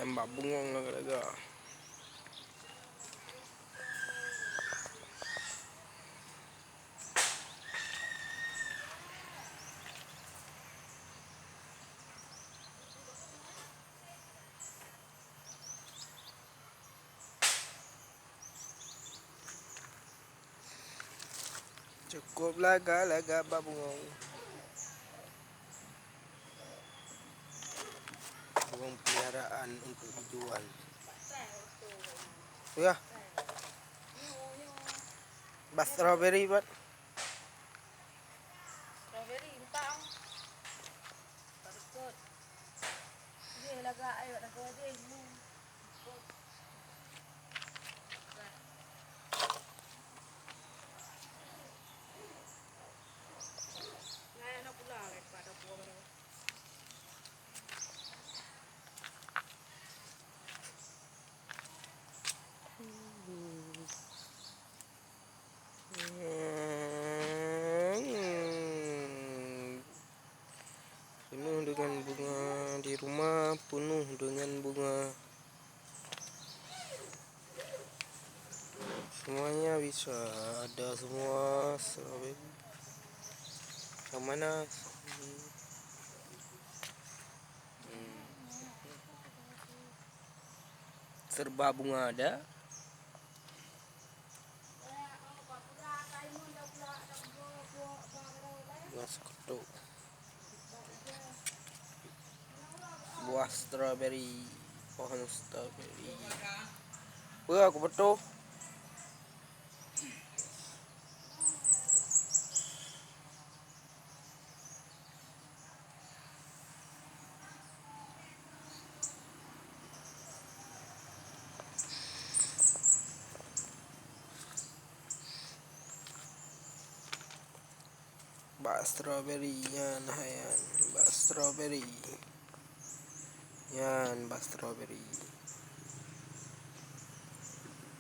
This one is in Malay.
Nampak bengong agak-agak. Cukup laga-laga babungong. Burung peliharaan untuk dijual. Ya. Bas strawberry buat. Strawberry entang. Berikut. Dia laga ayo nak kau dia ni. Nah, nak pula pada buah baru. Penuh dengan bunga di rumah, penuh dengan bunga. Semuanya bisa ada semua strawberry. Yang mana? Serba bunga ada. Bunga sekutu. Buah strawberry, pohon strawberry. Wah, aku betul. Bak strawberry yan hayan, bak strawberry. Yan bak strawberry.